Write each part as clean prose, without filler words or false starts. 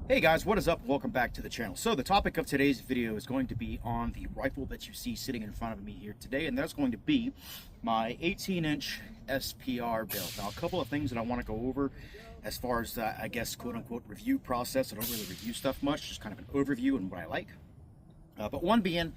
Hey guys, what is up? Welcome back to the channel. So the topic of today's video is going to be on the rifle that you see sitting in front of me here today, and that's going to be my 18-inch SPR build. Now, a couple of things that I want to go over as far as I guess quote-unquote review process. I don't really review stuff much, just kind of an overview and what I like. But one being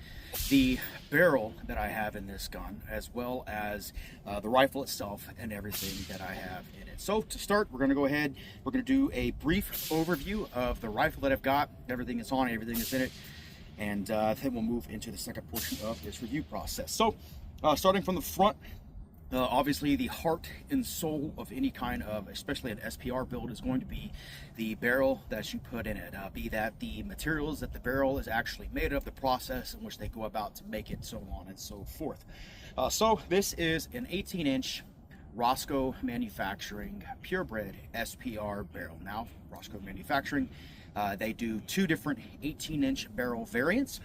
the barrel that I have in this gun, as well as the rifle itself and everything that I have in it. So to start, we're going to go ahead, we're going to do a brief overview of the rifle that I've got, everything that's on it, everything that's in it, and then we'll move into the second portion of this review process. So starting from the front, obviously the heart and soul of any kind of, especially an SPR build, is going to be the barrel that you put in it, be that the materials that the barrel is actually made of, the process in which they go about to make it, so on and so forth. So this is an 18-inch Rosco manufacturing purebred SPR barrel. Now, Rosco manufacturing, they do two different 18-inch barrel variants.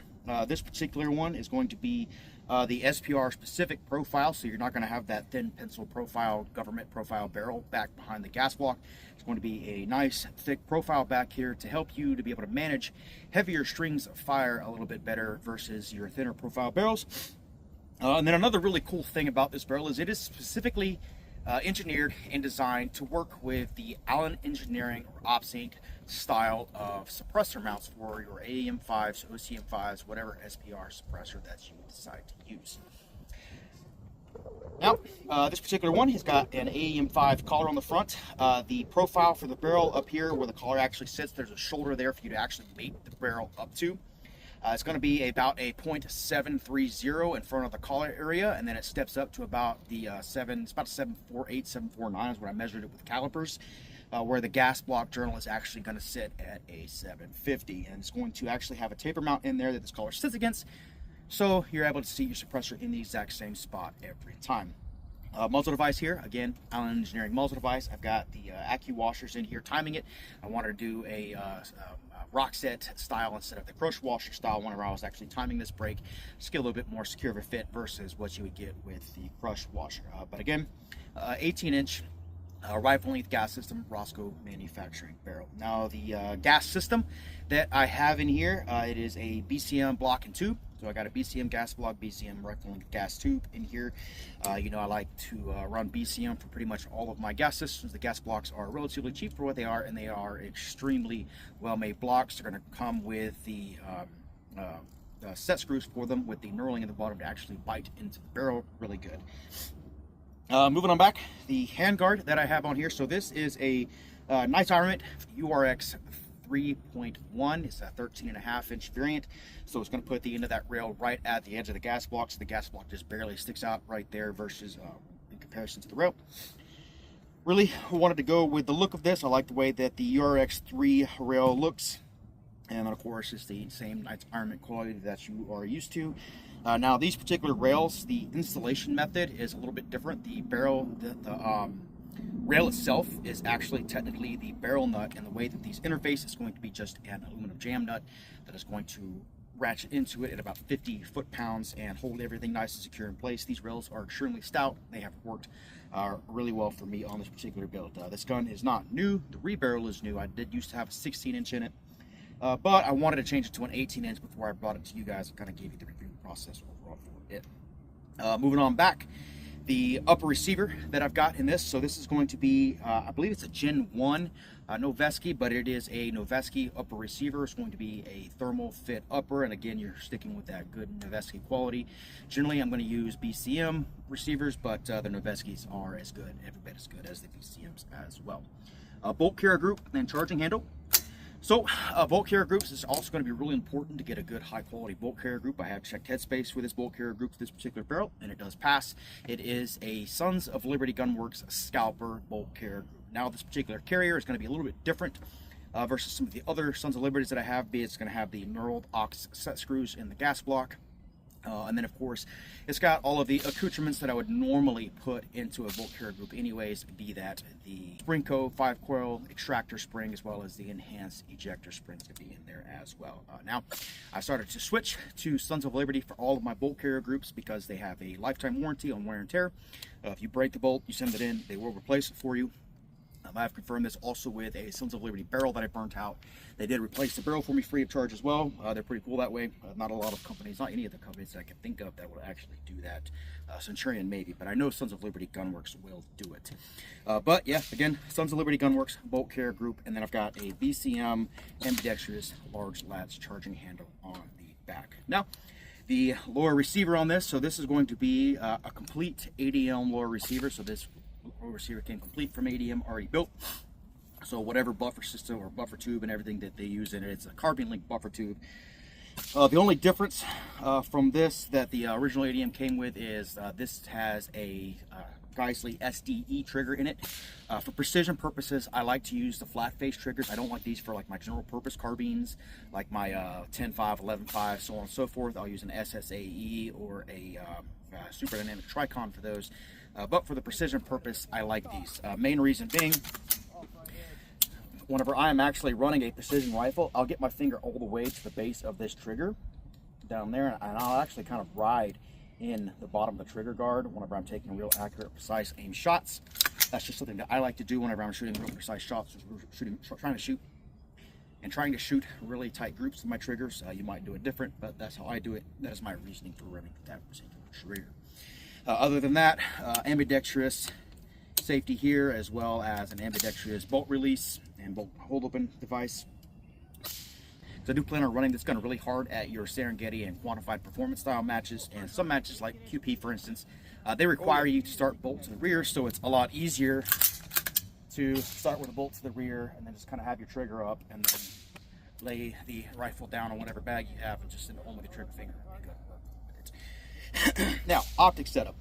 This particular one is going to be the SPR specific profile, so you're not going to have that thin pencil profile, government profile barrel back behind the gas block. It's going to be a nice thick profile back here to help you to be able to manage heavier strings of fire a little bit better versus your thinner profile barrels. And then another really cool thing about this barrel is it is specifically engineered and designed to work with the Allen Engineering or OpSync style of suppressor mounts for your AEM5s, OCM5s, whatever SPR suppressor that you decide to use. Now, this particular one has got an AEM5 collar on the front. The profile for the barrel up here where the collar actually sits, there's a shoulder there for you to actually mate the barrel up to. It's going to be about a .730 in front of the collar area, and then it steps up to about the it's about a 748, 749 is what I measured it with calipers, where the gas block journal is actually going to sit at a 750, and it's going to actually have a taper mount in there that this collar sits against, so you're able to see your suppressor in the exact same spot every time. Muzzle device here, again, Allen Engineering muzzle device. I've got the Accu washers in here timing it. I wanted to do a rock set style instead of the crush washer style whenever I was actually timing this brake. Just get a little bit more secure of a fit versus what you would get with the crush washer. But again, 18-inch rifle length gas system, Rosco manufacturing barrel. Now the gas system that I have in here, it is a BCM block and tube. So I got a BCM gas block, BCM rifle length gas tube in here. You know, I like to run BCM for pretty much all of my gas systems. The gas blocks are relatively cheap for what they are, and they are extremely well-made blocks. They're going to come with the set screws for them with the knurling in the bottom to actually bite into the barrel really good. Moving on back, the handguard that I have on here. So this is a nice armament URX 3.1. It's a 13.5-inch variant, so it's going to put the end of that rail right at the edge of the gas block, so the gas block just barely sticks out right there versus in comparison to the rail. Really wanted to go with the look of this. I like the way that the URX 3 rail looks, and of course it's the same nice armament quality that you are used to. Now these particular rails, the installation method is a little bit different. The barrel, the rail itself is actually technically the barrel nut, and the way that these interface is going to be just an aluminum jam nut that is going to ratchet into it at about 50 foot-pounds and hold everything nice and secure in place. These rails are extremely stout. They have worked really well for me on this particular build. This gun is not new. The rebarrel is new. I did used to have a 16-inch in it, but I wanted to change it to an 18-inch before I brought it to you guys and kind of gave you the review process overall for it. Moving on back, the upper receiver that I've got in this, so this is going to be, I believe it's a Gen 1 Noveske, but it is a Noveske upper receiver. It's going to be a thermal fit upper, and again, you're sticking with that good Noveske quality. Generally, I'm going to use BCM receivers, but the Noveskes are as good, every bit as good as the BCMs as well. Bolt carrier group and charging handle. So bolt carrier groups is also going to be really important to get a good high quality bolt carrier group. I have checked headspace for this bolt carrier group for this particular barrel, and it does pass. It is a Sons of Liberty Gunworks Scalper bolt carrier group. Now this particular carrier is going to be a little bit different versus some of the other Sons of Liberties that I have. It's going to have the knurled ox set screws in the gas block. And then, of course, it's got all of the accoutrements that I would normally put into a bolt carrier group anyways, be that the Springco 5-coil extractor spring as well as the enhanced ejector springs to be in there as well. Now, I started to switch to Sons of Liberty for all of my bolt carrier groups because they have a lifetime warranty on wear and tear. If you break the bolt, you send it in, they will replace it for you. I've confirmed this also with a Sons of Liberty barrel that I burnt out. They did replace the barrel for me free of charge as well. They're pretty cool that way. Not a lot of companies, not any of the companies that I can think of that will actually do that. Centurion maybe, but I know Sons of Liberty Gunworks will do it. But yeah, again, Sons of Liberty Gunworks, bolt carrier group, and then I've got a VCM ambidextrous large latch charging handle on the back. Now, the lower receiver on this, so this is going to be a complete ADM lower receiver. So this lower receiver came complete from ADM, already built. So whatever buffer system or buffer tube and everything that they use in it, it's a carbine link buffer tube. The only difference from this that the original ADM came with is this has a Geisley SDE trigger in it. For precision purposes, I like to use the flat face triggers. I don't like these for like my general purpose carbines, like my 10.5, 11.5, so on and so forth. I'll use an SSAE or a super dynamic Tricon for those. But for the precision purpose, I like these. Main reason being, whenever I am actually running a precision rifle, I'll get my finger all the way to the base of this trigger down there, and I'll actually kind of ride in the bottom of the trigger guard whenever I'm taking real accurate, precise aim shots. That's just something that I like to do whenever I'm shooting real precise shots, trying to shoot really tight groups with my triggers. You might do it different, but that's how I do it. That is my reasoning for running that particular trigger. Other than that, ambidextrous safety here, as well as an ambidextrous bolt release and bolt hold open device. So I do plan on running this gun really hard at your Serengeti and quantified performance style matches, and some matches like QP for instance, they require you to start bolt to the rear, so it's a lot easier to start with a bolt to the rear and then just kind of have your trigger up and then lay the rifle down on whatever bag you have and just send it home with your trigger finger. Now, optic setup.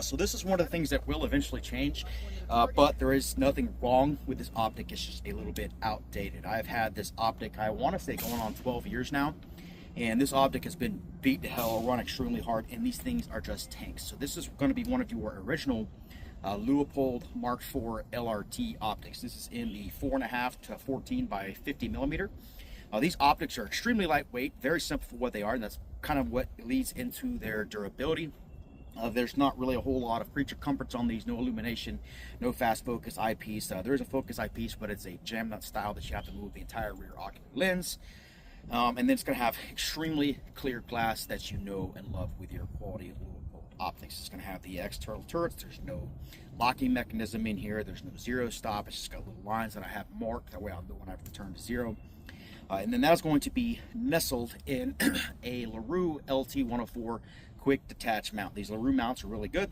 So this is one of the things that will eventually change, but there is nothing wrong with this optic. It's just a little bit outdated. I've had this optic, I want to say, going on 12 years now, and this optic has been beat to hell, run extremely hard, and these things are just tanks. So this is going to be one of your original Leupold Mark IV LRT optics. This is in the 4.5 to 14 by 50 millimeter. These optics are extremely lightweight, very simple for what they are, and that's kind of what leads into their durability. There's not really a whole lot of creature comforts on these, no illumination, no fast focus eyepiece. There is a focus eyepiece, but it's a jam nut style that you have to move the entire rear ocular lens. And then it's going to have extremely clear glass that you know and love with your quality optics. It's going to have the external turrets. There's no locking mechanism in here. There's no zero stop. It's just got little lines that I have marked. That way I'll know when I've returned to zero. And then that's going to be nestled in a LaRue LT104 quick detach mount. These LaRue mounts are really good.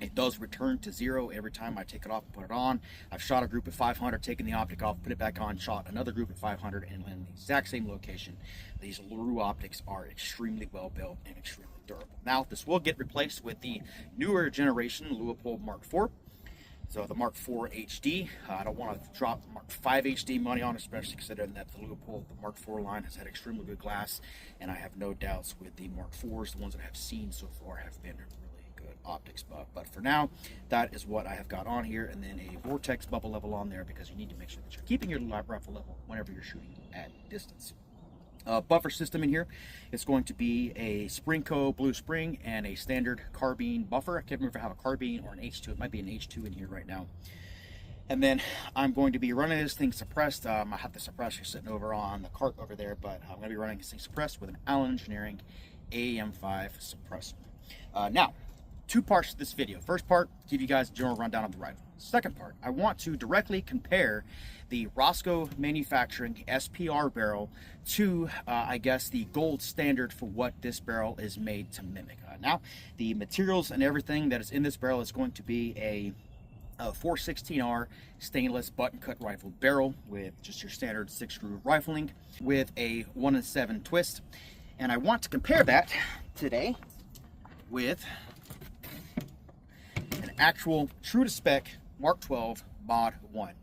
It does return to zero every time I take it off and put it on. I've shot a group at 500, taken the optic off, put it back on, shot another group at 500, and in the exact same location. These LaRue optics are extremely well built and extremely durable. Now, this will get replaced with the newer generation Leupold Mark IV. So the Mark IV HD, I don't want to drop Mark V HD money on, especially considering that the Leupold, the Mark IV line has had extremely good glass, and I have no doubts with the Mark IVs, the ones that I have seen so far have been really good optics. But for now, that is what I have got on here, and then a Vortex bubble level on there because you need to make sure that you're keeping your rifle level whenever you're shooting at distance. Buffer system in here, it's going to be a Springco blue spring and a standard carbine buffer. I can't remember if I have a carbine or an H2. It might be an H2 in here right now. And then I'm going to be running this thing suppressed. I have the suppressor sitting over on the cart over there, but I'm going to be running this thing suppressed with an Allen Engineering AR-15 suppressor. Now, two parts to this video. First part, give you guys a general rundown of the rifle. Second part, I want to directly compare the Rosco manufacturing SPR barrel to, I guess, the gold standard for what this barrel is made to mimic. Now, the materials and everything that is in this barrel is going to be a 416R stainless button-cut rifle barrel with just your standard 6-screw rifling with a 1-in-7 twist. And I want to compare that today with an actual true-to-spec Mark 12 Mod 1.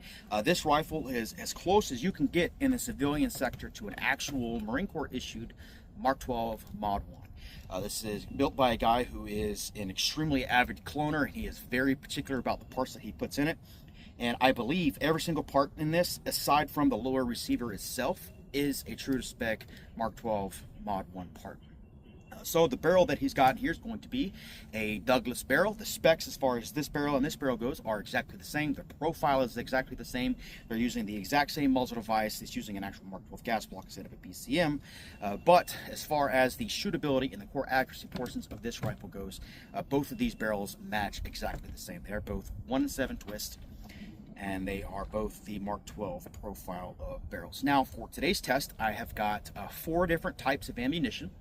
This rifle is as close as you can get in the civilian sector to an actual Marine Corps issued Mark 12 Mod 1. This is built by a guy who is an extremely avid cloner, and he is very particular about the parts that he puts in it. And I believe every single part in this, aside from the lower receiver itself, is a true to spec Mark 12 Mod 1 part. So the barrel that he's got here is going to be a Douglas barrel. The specs as far as this barrel and this barrel goes are exactly the same. The profile is exactly the same. They're using the exact same muzzle device. It's using an actual Mark 12 gas block instead of a BCM. But as far as the shootability and the core accuracy portions of this rifle goes, both of these barrels match exactly the same. They're both 1-7 twist, and they are both the Mark 12 profile of barrels. Now, for today's test, I have got 4 different types of ammunition.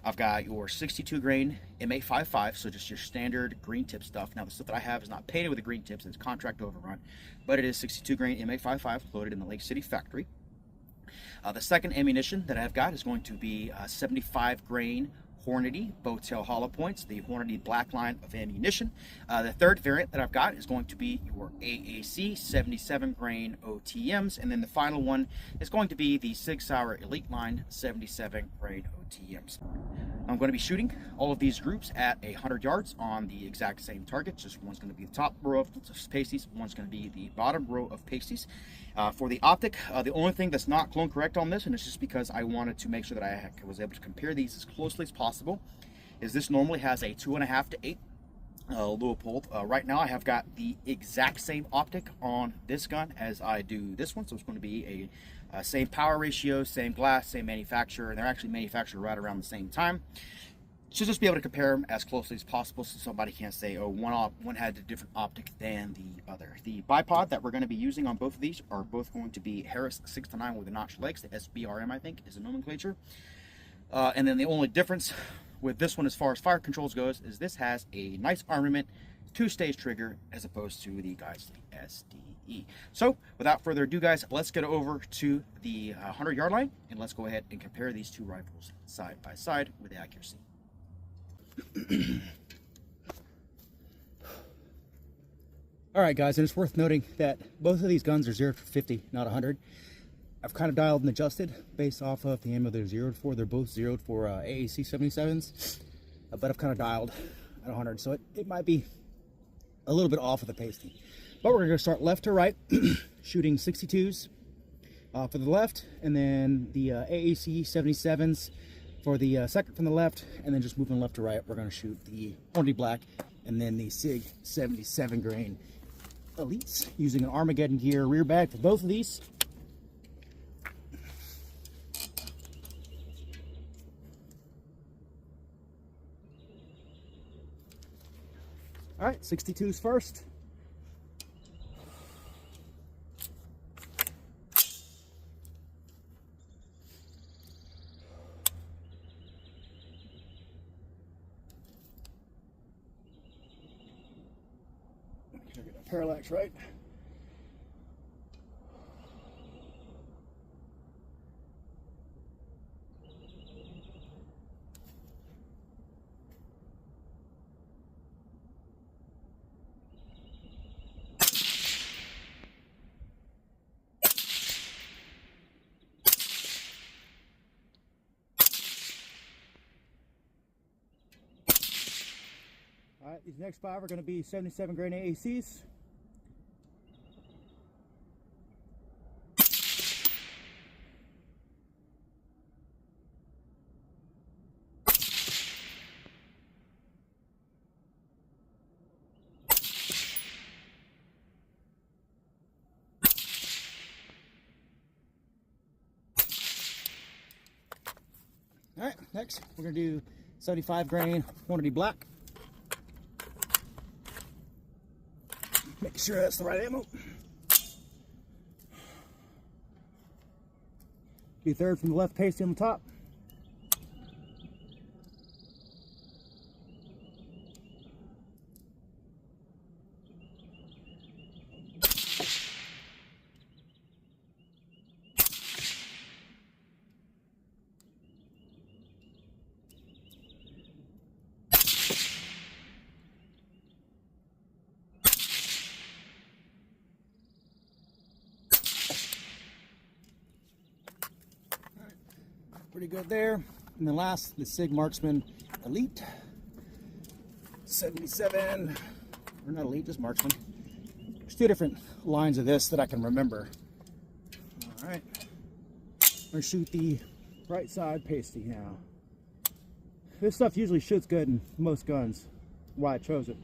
I've got your 62 grain M855, so just your standard green tip stuff. Now, the stuff that I have is not painted with the green tips, it's contract overrun, but it is 62 grain M855 loaded in the Lake City factory. The second ammunition that I've got is going to be 75 grain Hornady bow-tail hollow points, the Hornady black line of ammunition. The third variant that I've got is going to be your AAC 77 grain OTMs, and then the final one is going to be the Sig Sauer Elite line 77 grain OTMs. I'm going to be shooting all of these groups at 100 yards on the exact same target. Just one's going to be the top row of pasties, one's going to be the bottom row of pasties. For the optic, the only thing that's not clone correct on this, and it's just because I wanted to make sure that I was able to compare these as closely as possible, is this normally has a 2.5 to 8 Leupold. Right now I have got the exact same optic on this gun as I do this one, so it's going to be a same power ratio, same glass, same manufacturer, and they're actually manufactured right around the same time. So just be able to compare them as closely as possible so somebody can't say, oh, one had a different optic than the other. The bipod that we're going to be using on both of these are both going to be Harris 6-9 with the notched legs. The SPRM, I think, is the nomenclature. And then the only difference with this one as far as fire controls goes is this has a nice armament, 2-stage trigger, as opposed to the Geissele SDE. So without further ado, guys, let's get over to the 100-yard line, and let's go ahead and compare these two rifles side by side with accuracy. Alright guys, and it's worth noting that both of these guns are 0 for 50, not 100. I've kind of dialed and adjusted based off of the ammo they're zeroed for. They're both zeroed for AAC 77s, but I've kind of dialed at 100, so it might be a little bit off of the pasty. But we're going to start left to right, shooting 62s for the left, and then the AAC 77s for the second from the left, and then just moving left to right, we're going to shoot the Hornady black and then the Sig 77 grain Elites using an Armageddon gear rear bag for both of these. All right, 62s first. Parallax right. All right, these next 5 are going to be 77 grain AACs. All right, next we're going to do 75 grain Hornady black. Make sure that's the right ammo. Be third from the left pasty on the top. Pretty good there. And then last, the Sig Marksman Elite 77, or not Elite, just Marksman. There's 2 different lines of this that I can remember. All right, I'm gonna shoot the right side pasty now. This stuff usually shoots good in most guns. Why I chose it.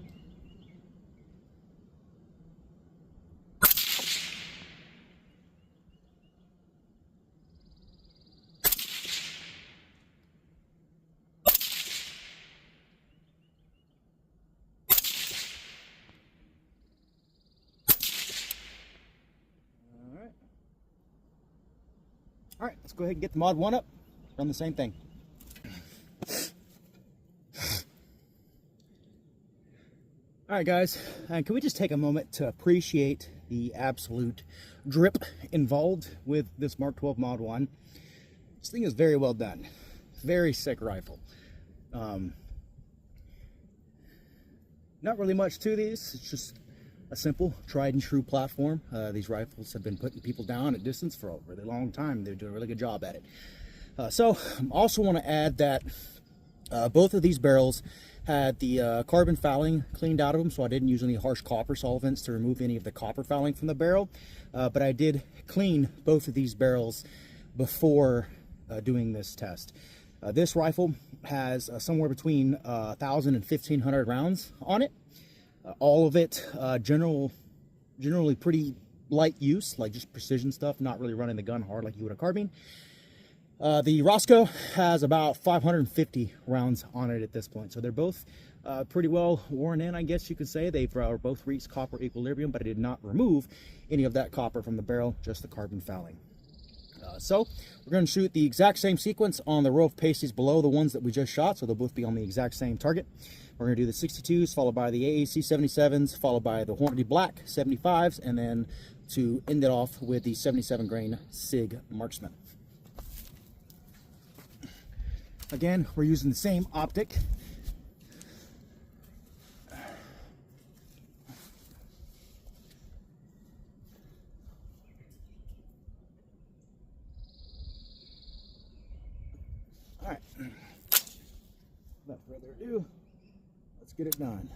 All right, let's go ahead and get the Mod 1 up. Run the same thing. All right, guys, and can we just take a moment to appreciate the absolute drip involved with this Mark 12 Mod 1? This thing is very well done. Very sick rifle. Not really much to these. It's just a simple, tried and true platform. These rifles have been putting people down at distance for a really long time. They're doing a really good job at it. So I also want to add that both of these barrels had the carbon fouling cleaned out of them, so I didn't use any harsh copper solvents to remove any of the copper fouling from the barrel. But I did clean both of these barrels before doing this test. This rifle has somewhere between 1,000 and 1,500 rounds on it. All of it generally pretty light use, like just precision stuff, not really running the gun hard like you would a carbine. The Rosco has about 550 rounds on it at this point, so they're both pretty well worn in, I guess you could say. They've both reached copper equilibrium, but I did not remove any of that copper from the barrel, just the carbon fouling. So we're going to shoot the exact same sequence on the row of pasties below the ones that we just shot, so they'll both be on the exact same target. We're going to do the 62s, followed by the AAC-77s, followed by the Hornady Black 75s, and then to end it off with the 77 grain SIG Marksman. Again, we're using the same optic. All right, without further ado, let's get it done.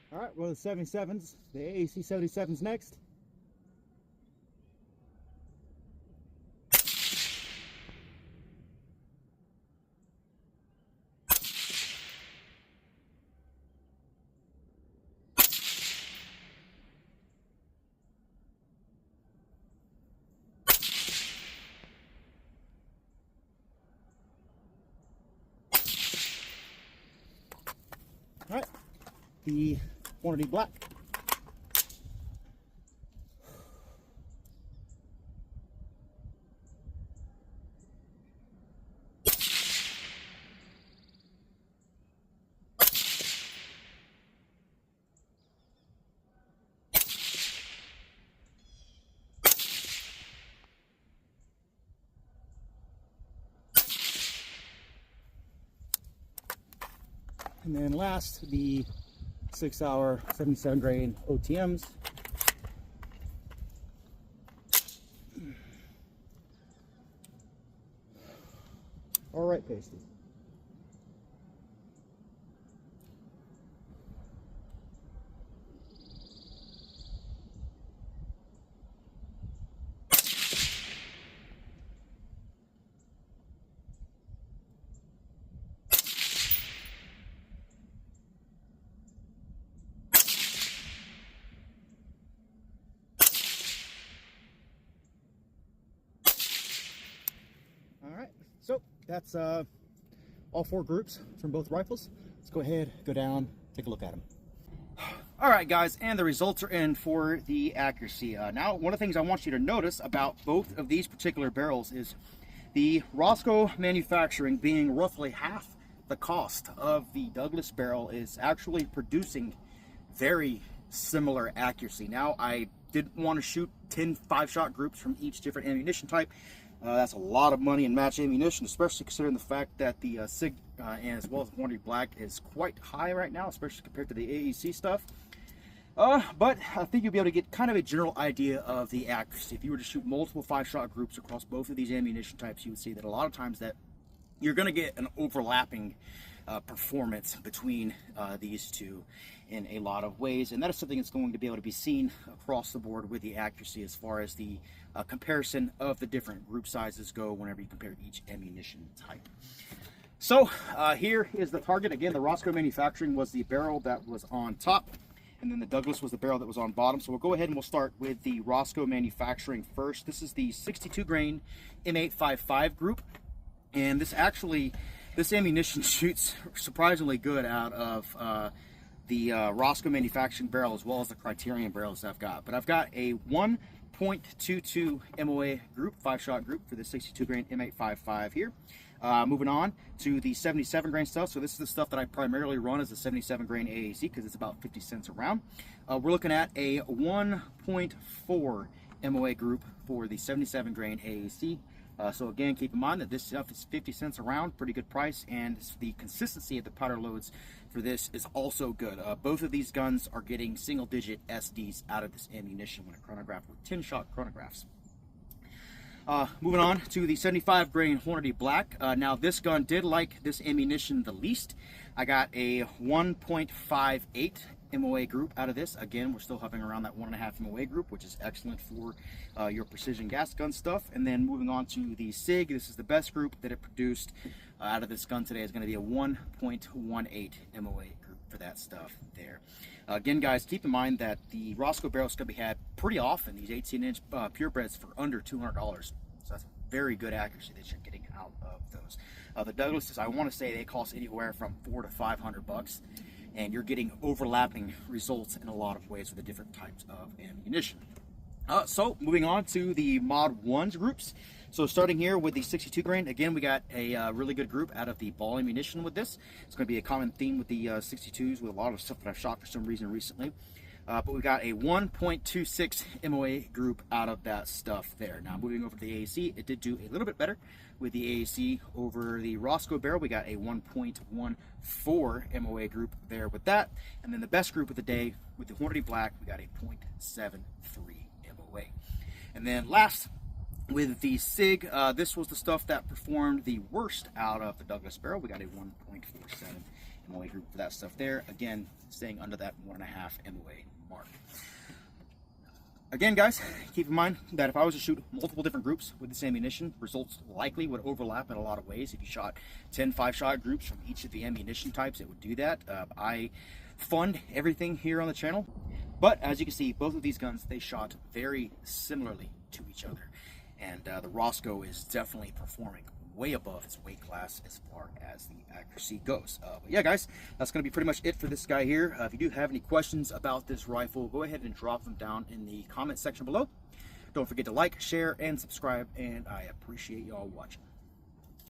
All right, well, the 77s, the AAC 77s next. All right, the Hornady Black. And then last, the 6-hour 77 grain OTMs. All right, pasty. All right, so that's all 4 groups from both rifles. Let's go ahead, go down, take a look at them. All right, guys, and the results are in for the accuracy. Now, one of the things I want you to notice about both of these particular barrels is the Rosco manufacturing being roughly half the cost of the Douglas barrel is actually producing very similar accuracy. Now, I didn't want to shoot 10 5-shot groups from each different ammunition type. That's a lot of money in match ammunition, especially considering the fact that the SIG and as well as the Hornady Black is quite high right now, especially compared to the AEC stuff. But I think you'll be able to get kind of a general idea of the accuracy. If you were to shoot multiple 5-shot groups across both of these ammunition types, you would see that a lot of times that you're going to get an overlapping performance between these two in a lot of ways, and that is something that's going to be able to be seen across the board with the accuracy as far as the comparison of the different group sizes go whenever you compare each ammunition type. So here is the target. Again, the Rosco Manufacturing was the barrel that was on top, and then the Douglas was the barrel that was on bottom. So we'll go ahead and we'll start with the Rosco Manufacturing first. This is the 62 grain M855 group, and this ammunition shoots surprisingly good out of the Rosco Manufacturing barrel as well as the Criterion barrels I've got. But I've got a 1.22 MOA group, 5-shot group for the 62 grain M855 here. Moving on to the 77 grain stuff. So this is the stuff that I primarily run as a 77 grain AAC because it's about 50 cents a round. We're looking at a 1.4 MOA group for the 77 grain AAC. So again, keep in mind that this stuff is 50 cents a round, pretty good price, and the consistency of the powder loads for this is also good. Both of these guns are getting single-digit SDs out of this ammunition when chronographed with 10-shot chronographs. Moving on to the 75 grain Hornady Black. Now this gun did like this ammunition the least. I got a 1.58 MOA group out of this. Again, we're still hovering around that 1.5 MOA group, which is excellent for your precision gas gun stuff. And then moving on to the SIG, this is the best group that it produced out of this gun today. Is going to be a 1.18 MOA group for that stuff there. Again, guys, keep in mind that the Rosco barrels can be had pretty often, these 18-inch purebreds, for under $200. So that's very good accuracy that you're getting out of those. The Douglases, I want to say they cost anywhere from $400 to $500, and you're getting overlapping results in a lot of ways with the different types of ammunition. So moving on to the Mod 1s groups. So starting here with the 62 grain, again, we got a really good group out of the ball ammunition with this. It's going to be a common theme with the 62s with a lot of stuff that I've shot for some reason recently. But we got a 1.26 MOA group out of that stuff there. Now moving over to the AAC, it did do a little bit better with the AAC over the Rosco barrel. We got a 1.14 MOA group there with that. And then the best group of the day with the Hornady Black, we got a 0.73 MOA. And then last, with the SIG, this was the stuff that performed the worst out of the Douglas barrel. We got a 1.47 MOA group for that stuff there. Again, staying under that 1.5 MOA mark. Again, guys, keep in mind that if I was to shoot multiple different groups with this ammunition, results likely would overlap in a lot of ways. If you shot 10 5-shot groups from each of the ammunition types, it would do that. I fund everything here on the channel, but as you can see, both of these guns, they shot very similarly to each other. And the Rosco is definitely performing way above its weight class as far as the accuracy goes. But yeah, guys, that's going to be pretty much it for this guy here. If you do have any questions about this rifle, go ahead and drop them down in the comment section below. Don't forget to like, share, and subscribe, and I appreciate y'all watching.